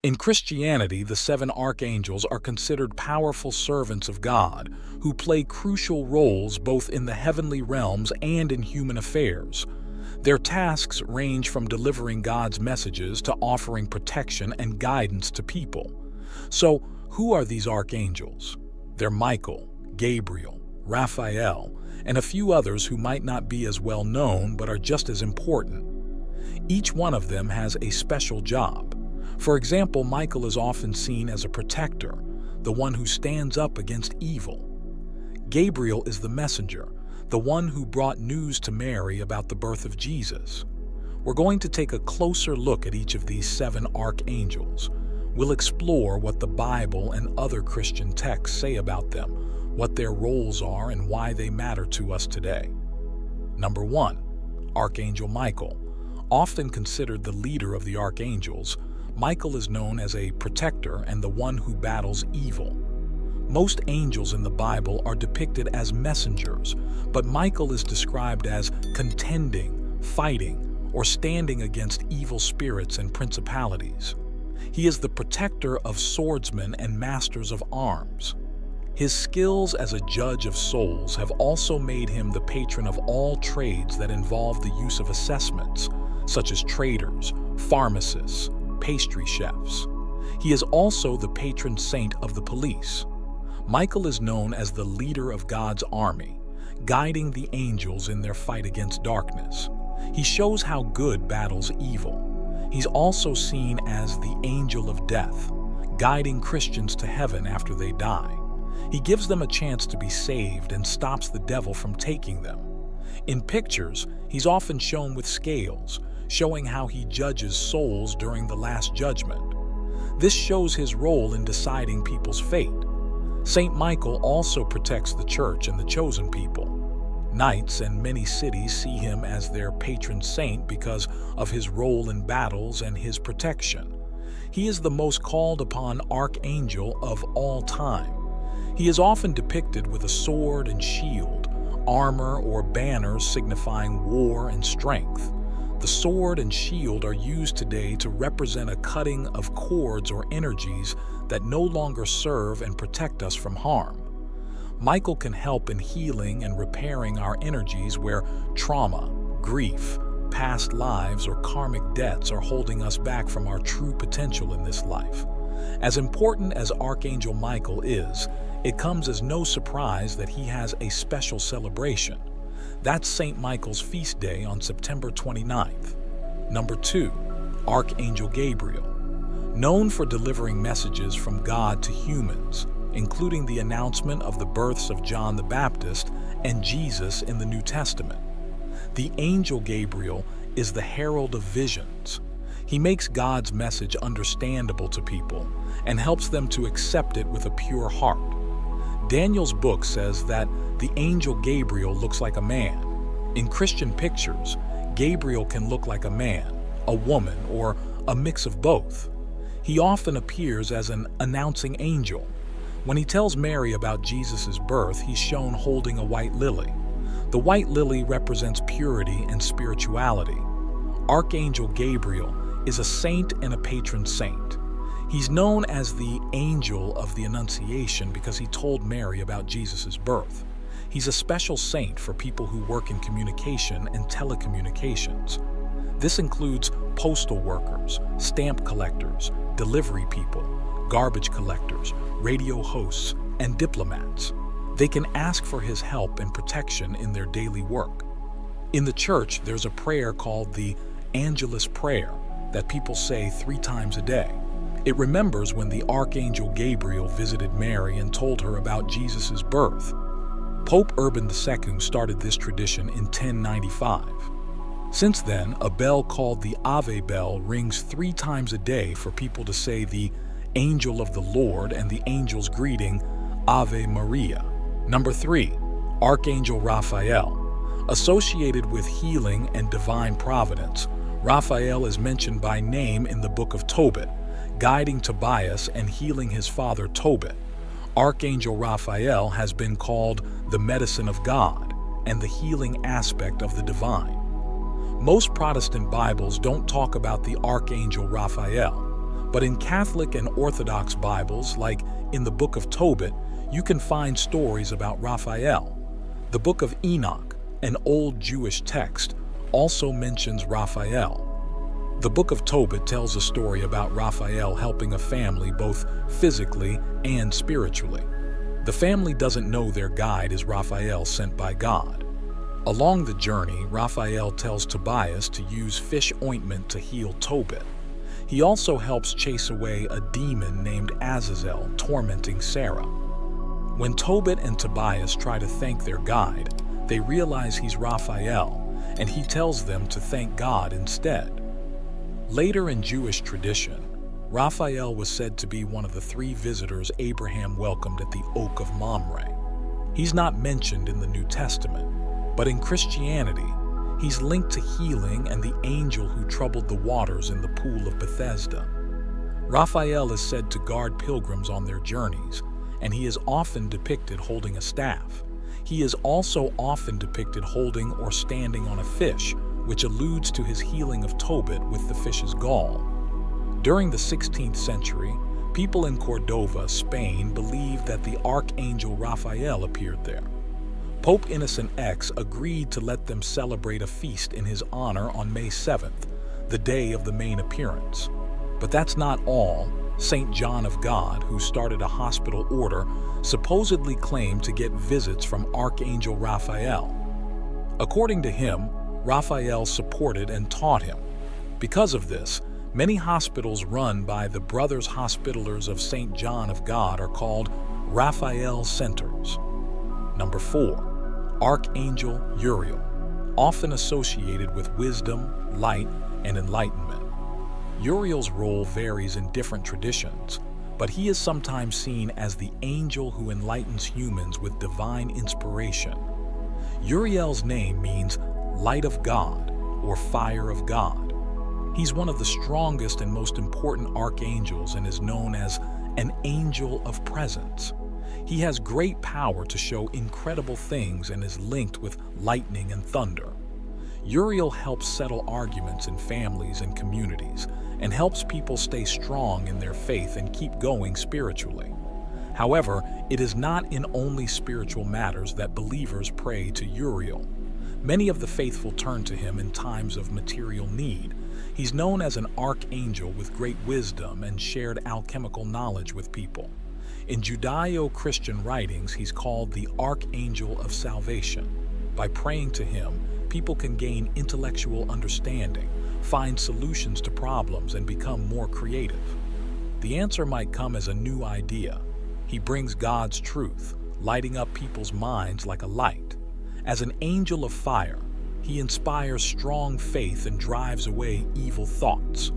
In Christianity, the seven archangels are considered powerful servants of God who play crucial roles both in the heavenly realms and in human affairs. Their tasks range from delivering God's messages to offering protection and guidance to people. So, who are these archangels? They're Michael, Gabriel, Raphael, and a few others who might not be as well known but are just as important. Each one of them has a special job. For example, Michael is often seen as a protector, the one who stands up against evil. Gabriel is the messenger, the one who brought news to Mary about the birth of Jesus. We're going to take a closer look at each of these seven archangels. We'll explore what the Bible and other Christian texts say about them, what their roles are, and why they matter to us today. Number 1. Archangel Michael. Often considered the leader of the archangels, Michael is known as a protector and the one who battles evil. Most angels in the Bible are depicted as messengers, but Michael is described as contending, fighting, or standing against evil spirits and principalities. He is the protector of swordsmen and masters of arms. His skills as a judge of souls have also made him the patron of all trades that involve the use of assessments, such as traders, pharmacists, pastry chefs. He is also the patron saint of the police. Michael is known as the leader of God's army, guiding the angels in their fight against darkness. He shows how good battles evil. He's also seen as the angel of death, guiding Christians to heaven after they die. He gives them a chance to be saved and stops the devil from taking them. In pictures, he's often shown with scales, showing how he judges souls during the Last Judgment. This shows his role in deciding people's fate. Saint Michael also protects the church and the chosen people. Knights and many cities see him as their patron saint because of his role in battles and his protection. He is the most called upon archangel of all time. He is often depicted with a sword and shield, armor or banners signifying war and strength. The sword and shield are used today to represent a cutting of cords or energies that no longer serve and protect us from harm. Michael can help in healing and repairing our energies where trauma, grief, past lives, or karmic debts are holding us back from our true potential in this life. As important as Archangel Michael is, it comes as no surprise that he has a special celebration. That's St. Michael's feast day on September 29th. Number 2. Archangel Gabriel. Known for delivering messages from God to humans, including the announcement of the births of John the Baptist and Jesus in the New Testament. The angel Gabriel is the herald of visions. He makes God's message understandable to people and helps them to accept it with a pure heart. Daniel's book says that the angel Gabriel looks like a man. In Christian pictures, Gabriel can look like a man, a woman, or a mix of both. He often appears as an announcing angel. When he tells Mary about Jesus' birth, he's shown holding a white lily. The white lily represents purity and spirituality. Archangel Gabriel is a saint and a patron saint. He's known as the angel of the Annunciation because he told Mary about Jesus' birth. He's a special saint for people who work in communication and telecommunications. This includes postal workers, stamp collectors, delivery people, garbage collectors, radio hosts, and diplomats. They can ask for his help and protection in their daily work. In the church, there's a prayer called the Angelus Prayer that people say 3 times a day. It remembers when the Archangel Gabriel visited Mary and told her about Jesus' birth. Pope Urban II started this tradition in 1095. Since then, a bell called the Ave Bell rings 3 times a day for people to say the Angel of the Lord and the angel's greeting, Ave Maria. Number 3. Archangel Raphael. Associated with healing and divine providence, Raphael is mentioned by name in the book of Tobit, guiding Tobias and healing his father Tobit. Archangel Raphael has been called the medicine of God and the healing aspect of the divine. Most Protestant Bibles don't talk about the Archangel Raphael, But in Catholic and Orthodox Bibles, like in the Book of Tobit, you can find stories about Raphael. The Book of Enoch, an old Jewish text, also mentions Raphael. The Book of Tobit tells a story about Raphael helping a family both physically and spiritually. The family doesn't know their guide is Raphael sent by God. Along the journey, Raphael tells Tobias to use fish ointment to heal Tobit. He also helps chase away a demon named Azazel tormenting Sarah. When Tobit and Tobias try to thank their guide, they realize he's Raphael, and he tells them to thank God instead. Later in Jewish tradition, Raphael was said to be one of the 3 visitors Abraham welcomed at the Oak of Mamre. He's not mentioned in the New Testament, but in Christianity, he's linked to healing and the angel who troubled the waters in the pool of Bethesda. Raphael is said to guard pilgrims on their journeys, and he is often depicted holding a staff. He is also often depicted holding or standing on a fish, which alludes to his healing of Tobit with the fish's gall. During the 16th century, people in Cordova, Spain, believed that the Archangel Raphael appeared there. Pope Innocent X agreed to let them celebrate a feast in his honor on May 7th, the day of the main appearance. But that's not all. St. John of God, who started a hospital order, supposedly claimed to get visits from Archangel Raphael. According to him, Raphael supported and taught him. Because of this, many hospitals run by the Brothers Hospitallers of St. John of God are called Raphael Centers. Number 4. Archangel Uriel, often associated with wisdom, light, and enlightenment. Uriel's role varies in different traditions, but he is sometimes seen as the angel who enlightens humans with divine inspiration. Uriel's name means light of God or fire of God. He's one of the strongest and most important archangels and is known as an angel of presence. He has great power to show incredible things and is linked with lightning and thunder. Uriel helps settle arguments in families and communities and helps people stay strong in their faith and keep going spiritually. However, it is not in only spiritual matters that believers pray to Uriel. Many of the faithful turn to him in times of material need. He's known as an archangel with great wisdom and shared alchemical knowledge with people. In Judeo-Christian writings, he's called the Archangel of Salvation. By praying to him, people can gain intellectual understanding, find solutions to problems, and become more creative. The answer might come as a new idea. He brings God's truth, lighting up people's minds like a light. As an angel of fire, he inspires strong faith and drives away evil thoughts.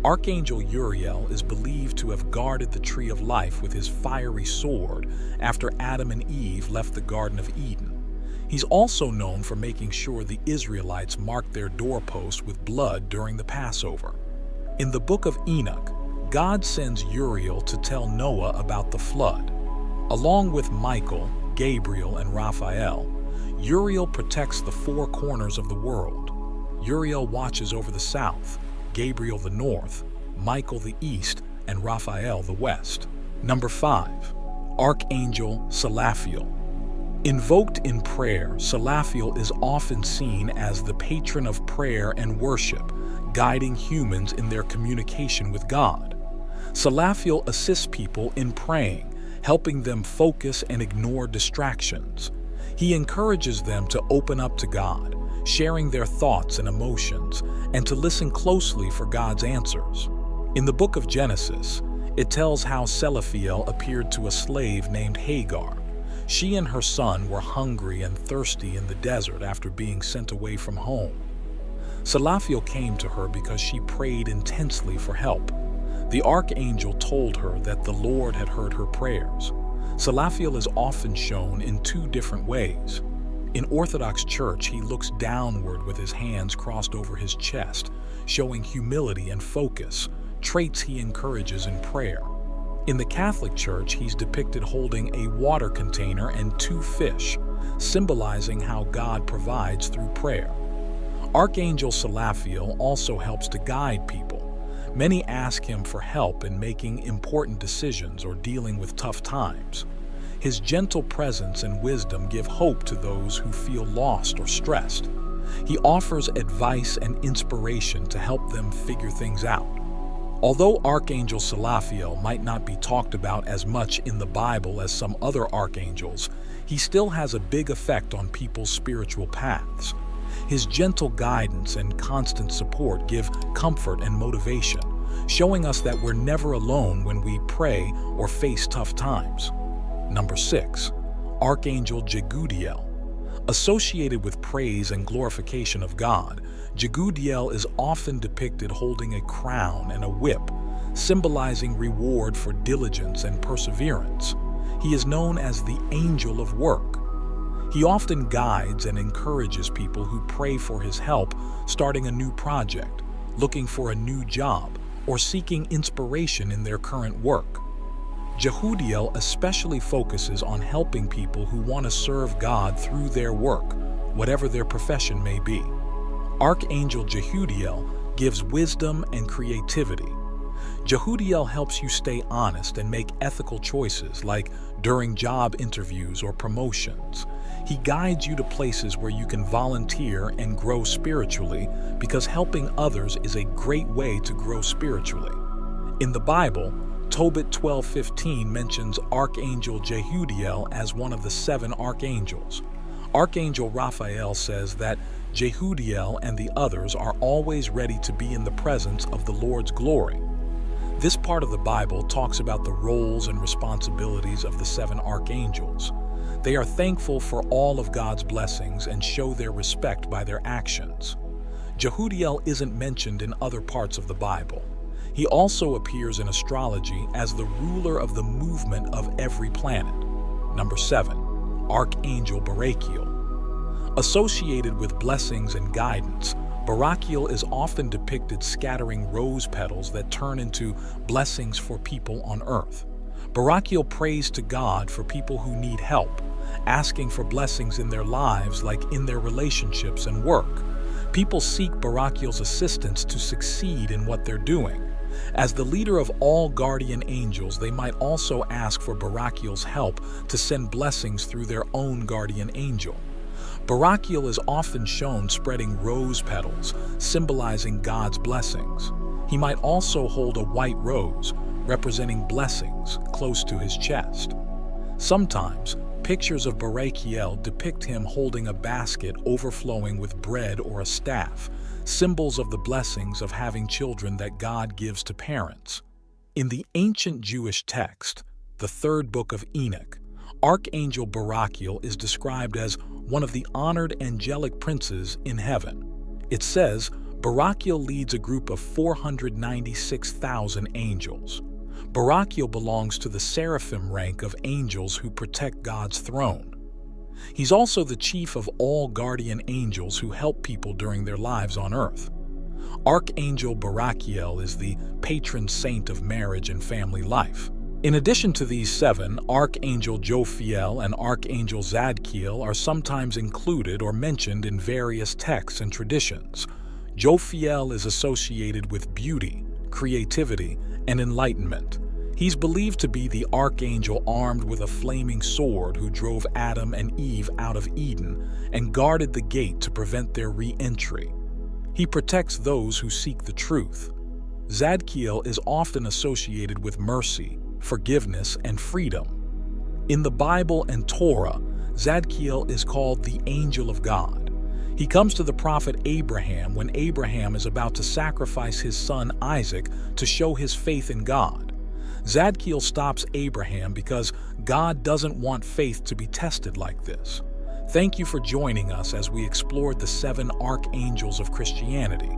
Archangel Uriel is believed to have guarded the tree of life with his fiery sword after Adam and Eve left the Garden of Eden. He's also known for making sure the Israelites marked their doorposts with blood during the Passover. In the Book of Enoch, God sends Uriel to tell Noah about the flood. Along with Michael, Gabriel, and Raphael, Uriel protects the 4 corners of the world. Uriel watches over the south, Gabriel the north, Michael the east, and Raphael the west. Number 5. Archangel Selaphiel. Invoked in prayer, Selaphiel is often seen as the patron of prayer and worship, guiding humans in their communication with God. Selaphiel assists people in praying, helping them focus and ignore distractions. He encourages them to open up to God, sharing their thoughts and emotions, and to listen closely for God's answers. In the book of Genesis, it tells how Selaphiel appeared to a slave named Hagar. She and her son were hungry and thirsty in the desert after being sent away from home. Selaphiel came to her because she prayed intensely for help. The archangel told her that the Lord had heard her prayers. Selaphiel is often shown in 2 different ways. In Orthodox Church, he looks downward with his hands crossed over his chest, showing humility and focus, traits he encourages in prayer. In the Catholic Church, he's depicted holding a water container and 2 fish, symbolizing how God provides through prayer. Archangel Selaphiel also helps to guide people. Many ask him for help in making important decisions or dealing with tough times. His gentle presence and wisdom give hope to those who feel lost or stressed. He offers advice and inspiration to help them figure things out. Although Archangel Selaphiel might not be talked about as much in the Bible as some other archangels, he still has a big effect on people's spiritual paths. His gentle guidance and constant support give comfort and motivation, showing us that we're never alone when we pray or face tough times. Number 6. Archangel Jegudiel. Associated with praise and glorification of God, Jegudiel is often depicted holding a crown and a whip, symbolizing reward for diligence and perseverance. He is known as the angel of work. He often guides and encourages people who pray for his help, starting a new project, looking for a new job, or seeking inspiration in their current work. Jegudiel especially focuses on helping people who want to serve God through their work, whatever their profession may be. Archangel Jegudiel gives wisdom and creativity. Jegudiel helps you stay honest and make ethical choices, like during job interviews or promotions. He guides you to places where you can volunteer and grow spiritually, because helping others is a great way to grow spiritually. In the Bible, Tobit 12:15 mentions Archangel Jegudiel as one of the 7 archangels. Archangel Raphael says that Jegudiel and the others are always ready to be in the presence of the Lord's glory. This part of the Bible talks about the roles and responsibilities of the 7 archangels. They are thankful for all of God's blessings and show their respect by their actions. Jegudiel isn't mentioned in other parts of the Bible. He also appears in astrology as the ruler of the movement of every planet. Number 7. Archangel Barachiel. Associated with blessings and guidance, Barachiel is often depicted scattering rose petals that turn into blessings for people on earth. Barachiel prays to God for people who need help, asking for blessings in their lives, like in their relationships and work. People seek Barachiel's assistance to succeed in what they're doing. As the leader of all guardian angels, they might also ask for Barachiel's help to send blessings through their own guardian angel. Barachiel is often shown spreading rose petals, symbolizing God's blessings. He might also hold a white rose, representing blessings, close to his chest. Sometimes, pictures of Barachiel depict him holding a basket overflowing with bread or a staff, symbols of the blessings of having children that God gives to parents. In the ancient Jewish text, the 3rd book of Enoch, Archangel Barachiel is described as one of the honored angelic princes in heaven. It says, Barachiel leads a group of 496,000 angels. Barachiel belongs to the seraphim rank of angels who protect God's throne. He's also the chief of all guardian angels who help people during their lives on earth. Archangel Barachiel is the patron saint of marriage and family life. In addition to these 7, Archangel Raphael and Archangel Zadkiel are sometimes included or mentioned in various texts and traditions. Raphael is associated with beauty, creativity, and enlightenment. He's believed to be the archangel armed with a flaming sword who drove Adam and Eve out of Eden and guarded the gate to prevent their re-entry. He protects those who seek the truth. Zadkiel is often associated with mercy, forgiveness, and freedom. In the Bible and Torah, Zadkiel is called the angel of God. He comes to the prophet Abraham when Abraham is about to sacrifice his son Isaac to show his faith in God. Zadkiel stops Abraham because God doesn't want faith to be tested like this. Thank you for joining us as we explored the 7 archangels of Christianity.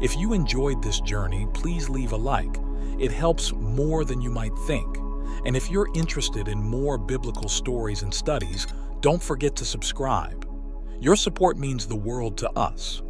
If you enjoyed this journey, please leave a like. It helps more than you might think. And if you're interested in more biblical stories and studies, don't forget to subscribe. Your support means the world to us.